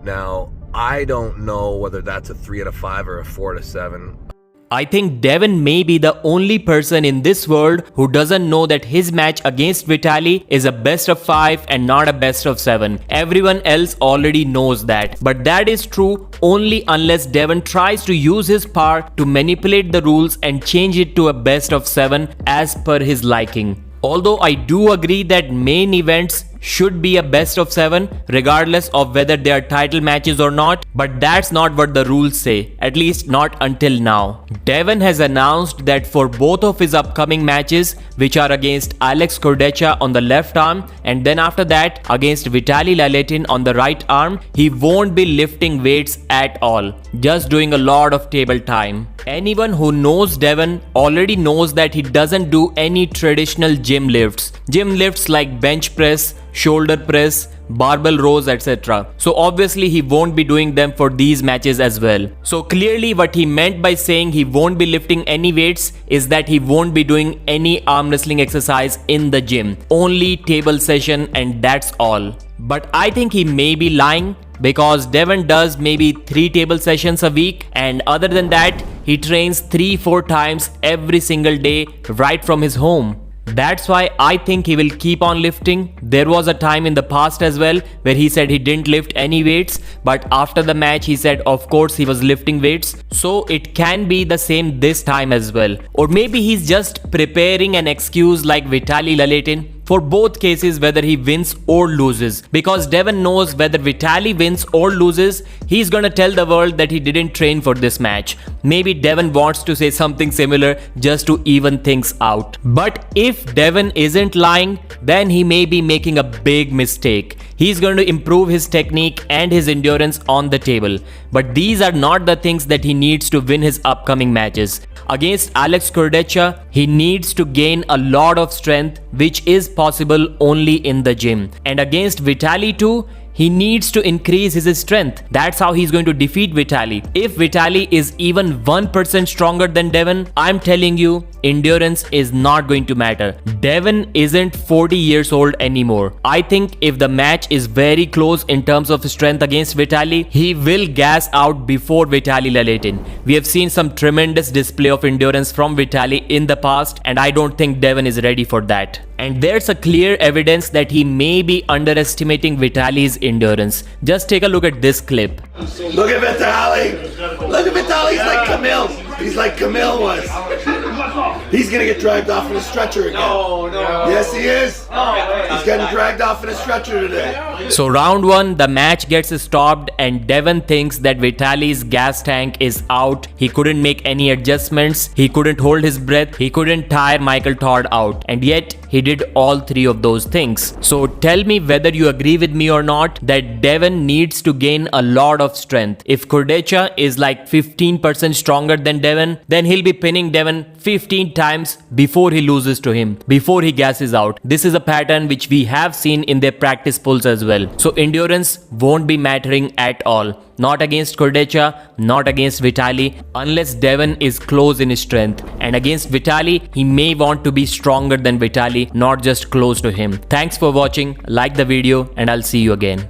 Now, I don't know whether that's a 3 out of 5 or a 4 out of 7. I think Devin may be the only person in this world who doesn't know that his match against Vitaly is a best of 5 and not a best of 7. Everyone else already knows that. But that is true only unless Devin tries to use his power to manipulate the rules and change it to a best of 7 as per his liking. Although I do agree that main events should be a best of 7 regardless of whether they are title matches or not, but that's not what the rules say, at least not until now. Devin has announced that for both of his upcoming matches, which are against Alex Kordecha on the left arm and then after that against Vitaly Laletin on the right arm, he won't be lifting weights at all, just doing a lot of table time. Anyone who knows Devin already knows that he doesn't do any traditional gym lifts. Gym lifts like bench press, shoulder press, barbell rows, etc. So obviously he won't be doing them for these matches as well. So clearly what he meant by saying he won't be lifting any weights is that he won't be doing any arm wrestling exercise in the gym. Only table session, and that's all. But I think he may be lying, because Devin does maybe 3 table sessions a week, and other than that he trains 3-4 times every single day right from his home. That's why I think he will keep on lifting. There was a time in the past as well where he said he didn't lift any weights, but after the match he said of course he was lifting weights. So it can be the same this time as well. Or maybe he's just preparing an excuse like Vitaly Laletin for both cases, whether he wins or loses. Because Devin knows whether Vitaly wins or loses, he's gonna tell the world that he didn't train for this match. Maybe Devin wants to say something similar just to even things out. But if Devin isn't lying, then he may be making a big mistake. He's going to improve his technique and his endurance on the table. But these are not the things that he needs to win his upcoming matches. Against Alex Kordecha, he needs to gain a lot of strength, which is possible only in the gym. And against Vitaly too, he needs to increase his strength. That's how he's going to defeat Vitaly. If Vitaly is even 1% stronger than Devin, I'm telling you, endurance is not going to matter. Devin isn't 40 years old anymore. I think if the match is very close in terms of strength against Vitaly, he will gas out before Vitaly Laletin. We have seen some tremendous display of endurance from Vitaly in the past, and I don't think Devin is ready for that. And there's a clear evidence that he may be underestimating Vitaly's endurance. Just take a look at this clip. Look at Vitaly! Look at Vitaly, he's like Camille! He's like Camille was! He's gonna get dragged off in a stretcher again. No. Yes, he is. He's getting dragged off in a stretcher today. So round 1, the match gets stopped and Devin thinks that Vitaly's gas tank is out. He couldn't make any adjustments. He couldn't hold his breath. He couldn't tire Michael Todd out. And yet, he did all 3 of those things. So tell me whether you agree with me or not that Devin needs to gain a lot of strength. If Kordecha is like 15% stronger than Devin, then he'll be pinning Devin 15 times before he loses to him, before he gasses out. This is a pattern which we have seen in their practice pulls as well. So endurance won't be mattering at all. Not against Kordecha, not against Vitaly, unless Devin is close in his strength. And against Vitaly, he may want to be stronger than Vitaly, not just close to him. Thanks for watching, like the video, and I'll see you again.